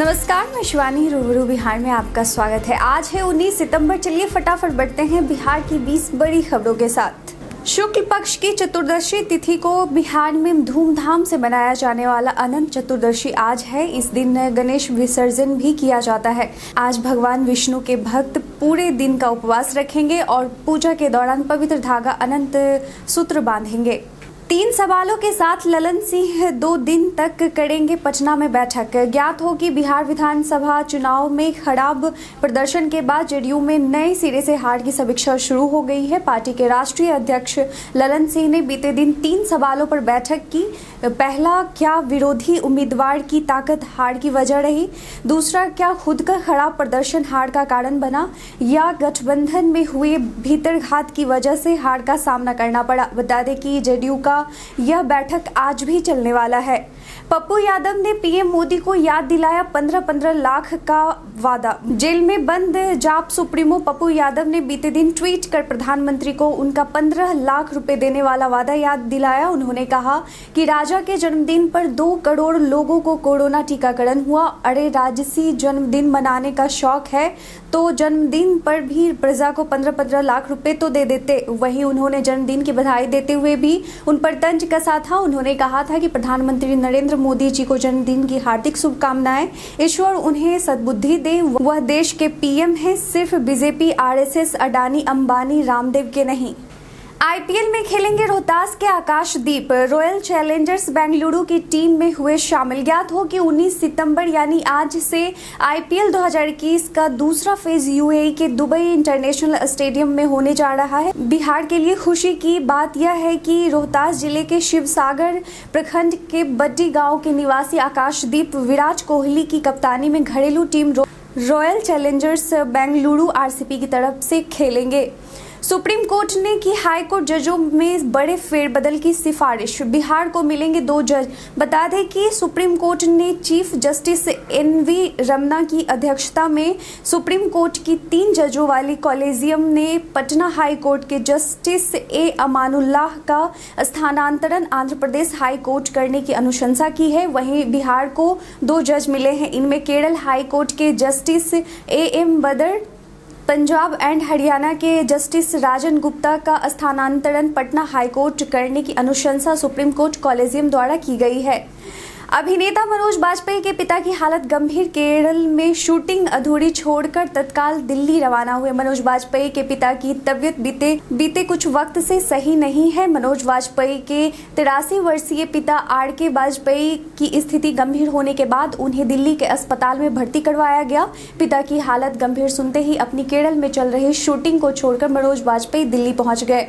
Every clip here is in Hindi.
नमस्कार, मैं शिवानी। रूबरू बिहार में आपका स्वागत है। आज है 19 सितंबर। चलिए फटाफट बढ़ते हैं बिहार की 20 बड़ी खबरों के साथ। शुक्ल पक्ष की चतुर्दशी तिथि को बिहार में धूमधाम से मनाया जाने वाला अनंत चतुर्दशी आज है। इस दिन गणेश विसर्जन भी किया जाता है। आज भगवान विष्णु के भक्त पूरे दिन का उपवास रखेंगे और पूजा के दौरान पवित्र धागा अनंत सूत्र बांधेंगे। 3 सवालों के साथ ललन सिंह 2 दिन तक करेंगे पटना में बैठक। ज्ञात हो कि बिहार विधानसभा चुनाव में खराब प्रदर्शन के बाद जेडीयू में नए सिरे से हार की समीक्षा शुरू हो गई है। पार्टी के राष्ट्रीय अध्यक्ष ललन सिंह ने बीते दिन 3 सवालों पर बैठक की। पहला, क्या विरोधी उम्मीदवार की ताकत हार की वजह रही? दूसरा, क्या खुद का खराब प्रदर्शन हार का कारण बना, या गठबंधन में हुए भीतरघात की वजह से हार का सामना करना पड़ा? बता दें कि जेडीयू का यह बैठक आज भी चलने वाला है। पप्पू यादव ने पीएम मोदी को याद दिलाया 15-15 लाख का वादा। जेल में बंद जाप सुप्रीमो पप्पू यादव ने बीते दिन ट्वीट कर प्रधानमंत्री को उनका 15 लाख रुपए देने वाला वादा याद दिलाया। उन्होंने कहा कि राजा के जन्मदिन पर 2 करोड़ लोगों को कोरोना टीकाकरण हुआ। अरे राजसी जन्मदिन मनाने का शौक है तो जन्मदिन पर भी प्रजा को 15-15 लाख रुपए तो दे देते। वहीं उन्होंने जन्मदिन की बधाई देते हुए भी उन पर तंज कसा था। उन्होंने कहा था कि प्रधानमंत्री नरेंद्र मोदी जी को जन्मदिन की हार्दिक शुभकामनाएं। ईश्वर उन्हें सद्बुद्धि दे। वह देश के पीएम हैं, सिर्फ बीजेपी, आरएसएस, अडानी, अंबानी, रामदेव के नहीं। आईपीएल में खेलेंगे रोहतास के आकाशदीप। रॉयल चैलेंजर्स बेंगलुरु की टीम में हुए शामिल। ज्ञात हो कि 19 सितंबर यानी आज से आईपीएल 2021 का दूसरा फेज यूएई के दुबई इंटरनेशनल स्टेडियम में होने जा रहा है। बिहार के लिए खुशी की बात यह है कि रोहतास जिले के शिवसागर प्रखंड के बड्डी गांव के निवासी आकाशदीप विराट कोहली की कप्तानी में घरेलू team royal Challengers Bengaluru RCB की तरफ से खेलेंगे। सुप्रीम कोर्ट ने की हाई कोर्ट जजों में बड़े फेरबदल की सिफारिश। बिहार को मिलेंगे 2 जज। बता दें कि सुप्रीम कोर्ट ने चीफ जस्टिस एनवी रमना की अध्यक्षता में सुप्रीम कोर्ट की 3 जजों वाली कॉलेजियम ने पटना हाई कोर्ट के जस्टिस ए अमानुल्लाह का स्थानांतरण आंध्र प्रदेश हाई कोर्ट करने की अनुशंसा की है। वहीं बिहार को 2 जज मिले हैं। इनमें केरल हाई कोर्ट के जस्टिस एएम बदर, पंजाब एंड हरियाणा के जस्टिस राजन गुप्ता का स्थानांतरण पटना हाईकोर्ट करने की अनुशंसा सुप्रीम कोर्ट कॉलेजियम द्वारा की गई है। अभिनेता मनोज बाजपेयी के पिता की हालत गंभीर। केरल में शूटिंग अधूरी छोड़कर तत्काल दिल्ली रवाना हुए। मनोज बाजपेयी के पिता की तबीयत बीते कुछ वक्त से सही नहीं है। मनोज बाजपेयी के 83 वर्षीय पिता आरके बाजपेयी की स्थिति गंभीर होने के बाद उन्हें दिल्ली के अस्पताल में भर्ती करवाया गया। पिता की हालत गंभीर सुनते ही अपनी केरल में चल रही शूटिंग को छोड़कर मनोज बाजपेयी दिल्ली पहुंच गए।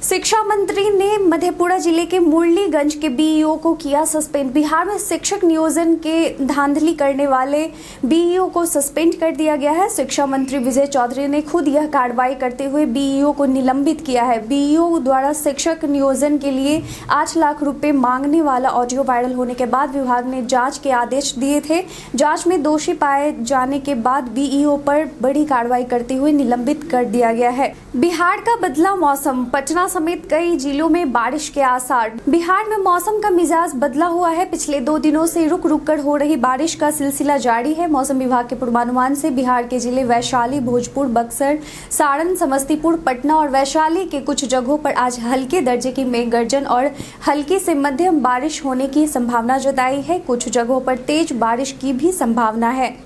शिक्षा मंत्री ने मधेपुरा जिले के मुरलीगंज के बीईओ को किया सस्पेंड। बिहार में शिक्षक नियोजन के धांधली करने वाले बीईओ को सस्पेंड कर दिया गया है। शिक्षा मंत्री विजय चौधरी ने खुद यह कार्रवाई करते हुए बीईओ को निलंबित किया है। बीईओ द्वारा शिक्षक नियोजन के लिए 8 लाख रुपए मांगने वाला ऑडियो वायरल होने के बाद विभाग ने जांच के आदेश दिए थे। जांच में दोषी पाए जाने के बाद बीईओ पर बड़ी कार्रवाई करते हुए निलंबित कर दिया गया है। बिहार का बदला मौसम। पटना समेत कई जिलों में बारिश के आसार। बिहार में मौसम का मिजाज बदला हुआ है। पिछले 2 दिनों से रुक रुक कर हो रही बारिश का सिलसिला जारी है। मौसम विभाग के पूर्वानुमान से बिहार के जिले वैशाली, भोजपुर, बक्सर, सारण, समस्तीपुर, पटना और वैशाली के कुछ जगहों पर आज हल्के दर्जे की मेघ गर्जन और हल्की से मध्यम बारिश होने की संभावना जताई है। कुछ जगहों पर तेज बारिश की भी संभावना है।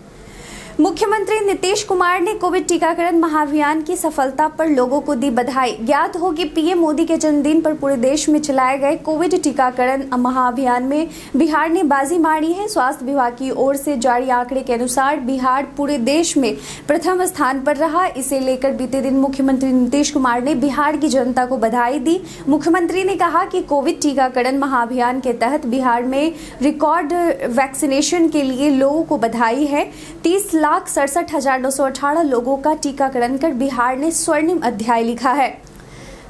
मुख्यमंत्री नीतीश कुमार ने कोविड टीकाकरण महाअभियान की सफलता पर लोगों को दी बधाई। ज्ञात हो कि पीएम मोदी के जन्मदिन पर पूरे देश में चलाए गए कोविड टीकाकरण महाअभियान में बिहार ने बाजी मारी है। स्वास्थ्य विभाग की ओर से जारी आंकड़े के अनुसार बिहार पूरे देश में प्रथम स्थान पर रहा। इसे लेकर बीते दिन मुख्यमंत्री नीतीश कुमार ने बिहार की जनता को बधाई दी। मुख्यमंत्री ने कहा कि कोविड टीकाकरण महाअभियान के तहत बिहार में रिकॉर्ड वैक्सीनेशन के लिए लोगों को बधाई है। 30,67,918 लोगों का टीकाकरण कर बिहार ने स्वर्णिम अध्याय लिखा है।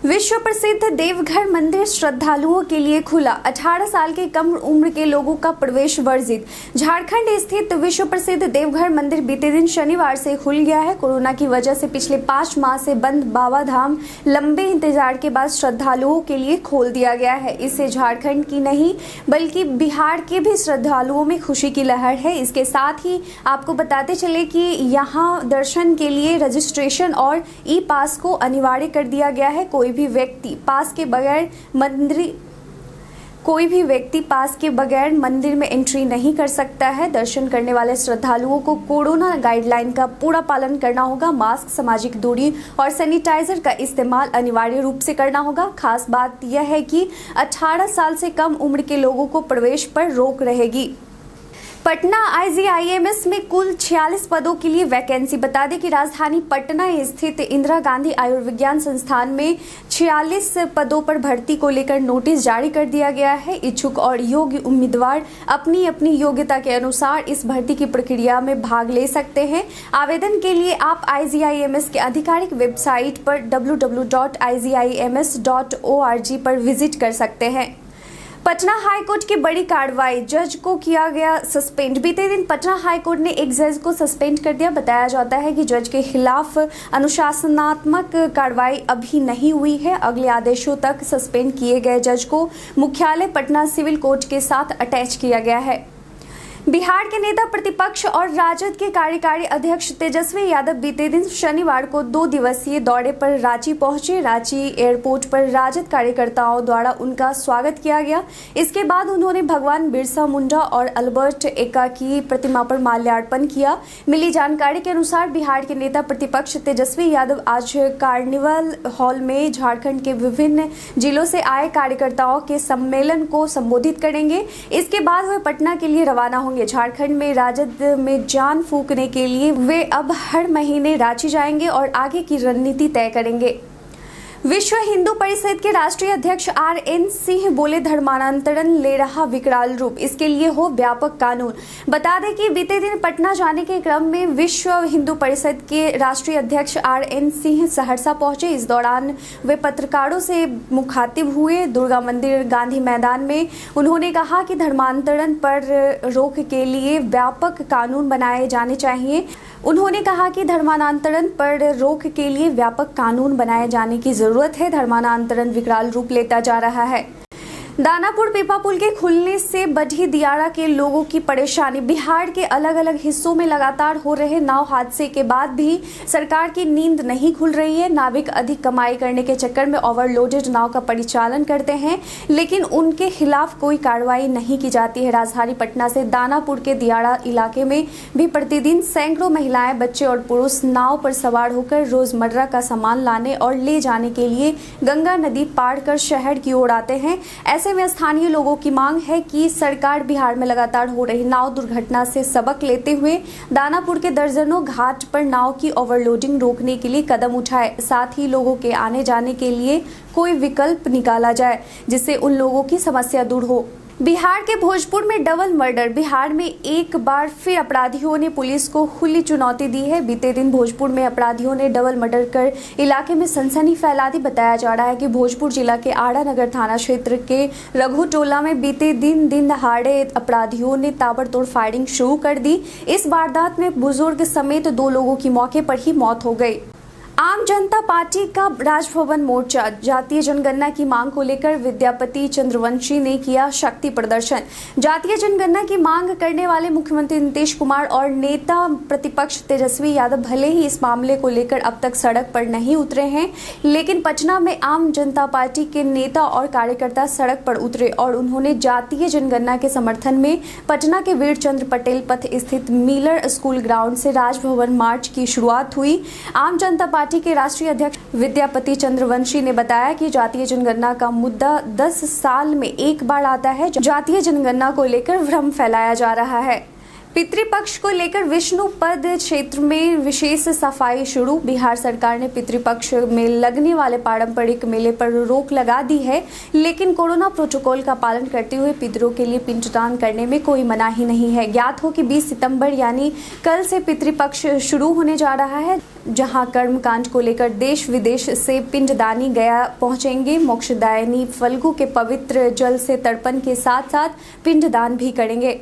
विश्व प्रसिद्ध देवघर मंदिर श्रद्धालुओं के लिए खुला, 18 साल के कम उम्र के लोगों का प्रवेश वर्जित। झारखंड स्थित विश्व प्रसिद्ध देवघर मंदिर बीते दिन शनिवार से खुल गया है। कोरोना की वजह से पिछले 5 माह से बंद बाबा धाम लंबे इंतजार के बाद श्रद्धालुओं के लिए खोल दिया गया है। इससे झारखंड की नहीं बल्कि बिहार के भी श्रद्धालुओं में खुशी की लहर है। इसके साथ ही आपको बताते चले कि यहाँ दर्शन के लिए रजिस्ट्रेशन और ई पास को अनिवार्य कर दिया गया है। कोई भी व्यक्ति पास के बगैर मंदिर में एंट्री नहीं कर सकता है। दर्शन करने वाले श्रद्धालुओं को कोरोना गाइडलाइन का पूरा पालन करना होगा। मास्क, सामाजिक दूरी और सैनिटाइजर का इस्तेमाल अनिवार्य रूप से करना होगा। खास बात यह है कि 18 साल से कम उम्र के लोगों को प्रवेश पर रोक रहेगी। पटना IGIMS में कुल 46 पदों के लिए वैकेंसी। बता दें कि राजधानी पटना स्थित इंदिरा गांधी आयुर्विज्ञान संस्थान में 46 पदों पर भर्ती को लेकर नोटिस जारी कर दिया गया है। इच्छुक और योग्य उम्मीदवार अपनी अपनी योग्यता के अनुसार इस भर्ती की प्रक्रिया में भाग ले सकते हैं। आवेदन के लिए आप IGIMS के आधिकारिक वेबसाइट पर www.igims.org पर विजिट कर सकते हैं। पटना हाईकोर्ट की बड़ी कार्रवाई, जज को किया गया सस्पेंड। बीते दिन पटना हाईकोर्ट ने एक जज को सस्पेंड कर दिया। बताया जाता है कि जज के खिलाफ अनुशासनात्मक कार्रवाई अभी नहीं हुई है। अगले आदेशों तक सस्पेंड किए गए जज को मुख्यालय पटना सिविल कोर्ट के साथ अटैच किया गया है। बिहार के नेता प्रतिपक्ष और राजद के कार्यकारी अध्यक्ष तेजस्वी यादव बीते दिन शनिवार को 2 दिवसीय दौरे पर रांची पहुंचे। रांची एयरपोर्ट पर राजद कार्यकर्ताओं द्वारा उनका स्वागत किया गया। इसके बाद उन्होंने भगवान बिरसा मुंडा और अल्बर्ट एक्का की प्रतिमा पर माल्यार्पण किया। मिली जानकारी के अनुसार बिहार के नेता प्रतिपक्ष तेजस्वी यादव आज कार्निवल हॉल में झारखंड के विभिन्न जिलों से आए कार्यकर्ताओं के सम्मेलन को संबोधित करेंगे। इसके बाद वे पटना के लिए रवाना होंगे। झारखंड में राजद में जान फूंकने के लिए वे अब हर महीने रांची जाएंगे और आगे की रणनीति तय करेंगे। विश्व हिंदू परिषद के राष्ट्रीय अध्यक्ष RN सिंह बोले, धर्मांतरण ले रहा विकराल रूप, इसके लिए हो व्यापक कानून। बता दें कि बीते दिन पटना जाने के क्रम में विश्व हिंदू परिषद के राष्ट्रीय अध्यक्ष RN सिंह सहरसा पहुंचे। इस दौरान वे पत्रकारों से मुखातिब हुए। दुर्गा मंदिर गांधी मैदान में उन्होंने कहा कि धर्मांतरण पर रोक के लिए व्यापक कानून बनाए जाने चाहिए। उन्होंने कहा कि धर्मांतरण पर रोक के लिए व्यापक कानून बनाए जाने की जरूरत है। धर्मांतरण विकराल रूप लेता जा रहा है। दानापुर पीपा पुल के खुलने से बढ़ी दियारा के लोगों की परेशानी। बिहार के अलग अलग हिस्सों में लगातार हो रहे नाव हादसे के बाद भी सरकार की नींद नहीं खुल रही है। नाविक अधिक कमाई करने के चक्कर में ओवरलोडेड नाव का परिचालन करते हैं, लेकिन उनके खिलाफ कोई कार्रवाई नहीं की जाती है। राजधानी पटना से दानापुर के दियारा इलाके में भी प्रतिदिन सैकड़ों महिलाएं, बच्चे और पुरुष नाव पर सवार होकर रोजमर्रा का सामान लाने और ले जाने के लिए गंगा नदी पार कर शहर की ओर आते हैं। ऐसे में स्थानीय लोगों की मांग है कि सरकार बिहार में लगातार हो रही नाव दुर्घटना से सबक लेते हुए दानापुर के दर्जनों घाट पर नाव की ओवरलोडिंग रोकने के लिए कदम उठाए। साथ ही लोगों के आने जाने के लिए कोई विकल्प निकाला जाए जिससे उन लोगों की समस्या दूर हो। बिहार के भोजपुर में डबल मर्डर। बिहार में एक बार फिर अपराधियों ने पुलिस को खुली चुनौती दी है। बीते दिन भोजपुर में अपराधियों ने डबल मर्डर कर इलाके में सनसनी फैला दी। बताया जा रहा है कि भोजपुर जिला के आड़ा नगर थाना क्षेत्र के रघु टोला में बीते दिन दहाड़े अपराधियों ने ताबड़तोड़ फायरिंग शुरू कर दी। इस वारदात में बुजुर्ग समेत 2 लोगों की मौके पर ही मौत हो गई। आम जनता पार्टी का राजभवन मोर्चा। जातीय जनगणना की मांग को लेकर विद्यापति चंद्रवंशी ने किया शक्ति प्रदर्शन। जातीय जनगणना की मांग करने वाले मुख्यमंत्री नीतीश कुमार और नेता प्रतिपक्ष तेजस्वी यादव भले ही इस मामले को लेकर अब तक सड़क पर नहीं उतरे हैं, लेकिन पटना में आम जनता पार्टी के नेता और कार्यकर्ता सड़क पर उतरे और उन्होंने जातीय जनगणना के समर्थन में पटना के वीर चंद्र पटेल पथ स्थित मिलर स्कूल ग्राउंड से राजभवन मार्च की शुरुआत हुई। आम जनता पार्टी के राष्ट्रीय अध्यक्ष विद्यापति चंद्रवंशी ने बताया कि जातीय जनगणना का मुद्दा 10 साल में एक बार आता है। जातीय जनगणना को लेकर भ्रम फैलाया जा रहा है। पितृपक्ष को लेकर विष्णुपद क्षेत्र में विशेष सफाई शुरू। बिहार सरकार ने पितृपक्ष में लगने वाले पारंपरिक मेले पर रोक लगा दी है, लेकिन कोरोना प्रोटोकॉल का पालन करते हुए पितरों के लिए पिंडदान करने में कोई मनाही नहीं है। ज्ञात हो कि 20 सितंबर यानी कल से पितृपक्ष शुरू होने जा रहा है, जहां कर्मकांड को लेकर देश विदेश से पिंडदानी गया पहुंचेंगे। मोक्षदायिनी फल्गु के पवित्र जल से तर्पण के साथ साथ पिंडदान भी करेंगे।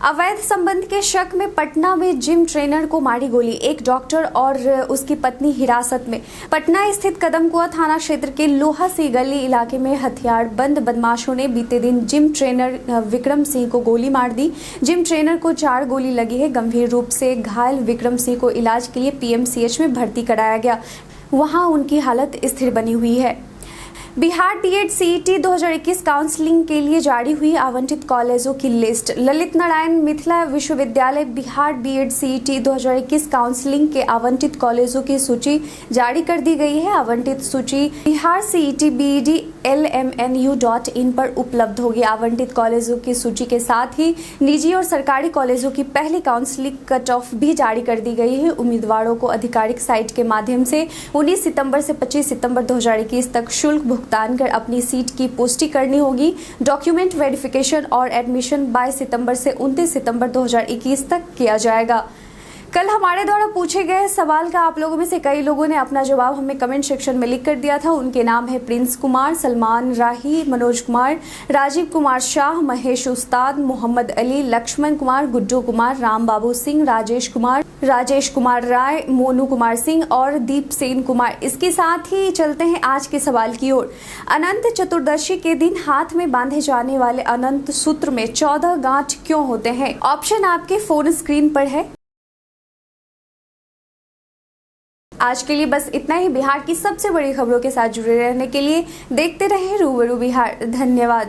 अवैध संबंध के शक में पटना में जिम ट्रेनर को मारी गोली, एक डॉक्टर और उसकी पत्नी हिरासत में। पटना स्थित कदमकुआं थाना क्षेत्र के लोहा सी गली इलाके में हथियार बंद बदमाशों ने बीते दिन जिम ट्रेनर विक्रम सिंह को गोली मार दी। जिम ट्रेनर को 4 गोली लगी है। गंभीर रूप से घायल विक्रम सिंह को इलाज के लिए पीएमसीएच में भर्ती कराया गया, वहां उनकी हालत स्थिर बनी हुई है। बिहार बीएड सीईटी 2021 काउंसलिंग के लिए जारी हुई आवंटित कॉलेजों की लिस्ट। ललित नारायण मिथिला विश्वविद्यालय बिहार बीएड सीईटी 2021 काउंसलिंग के आवंटित कॉलेजों की सूची जारी कर दी गई है। आवंटित सूची बिहार सीईटी बीईडी LMNU.in पर उपलब्ध होगी। आवंटित कॉलेजों की सूची के साथ ही निजी और सरकारी कॉलेजों की पहली काउंसलिंग कट ऑफ भी जारी कर दी गई है। उम्मीदवारों को आधिकारिक साइट के माध्यम से 19 सितंबर से 25 सितंबर 2021 तक शुल्क भुगतान कर अपनी सीट की पुष्टि करनी होगी। डॉक्यूमेंट वेरिफिकेशन और एडमिशन 22 सितंबर से 29 सितंबर 2021 तक किया जाएगा। कल हमारे द्वारा पूछे गए सवाल का आप लोगों में से कई लोगों ने अपना जवाब हमें कमेंट सेक्शन में लिख कर दिया था। उनके नाम है प्रिंस कुमार, सलमान राही, मनोज कुमार, राजीव कुमार शाह, महेश उस्ताद, मोहम्मद अली, लक्ष्मण कुमार, गुड्डू कुमार, राम बाबू सिंह, राजेश कुमार राय, मोनू कुमार सिंह और दीप सेन कुमार। इसके साथ ही चलते हैं आज के सवाल की ओर। अनंत चतुर्दशी के दिन हाथ में बांधे जाने वाले अनंत सूत्र में 14 गांठ क्यों होते हैं? ऑप्शन आपके फोन स्क्रीन पर है। आज के लिए बस इतना ही। बिहार की सबसे बड़ी खबरों के साथ जुड़े रहने के लिए देखते रहें रूबरू बिहार। धन्यवाद।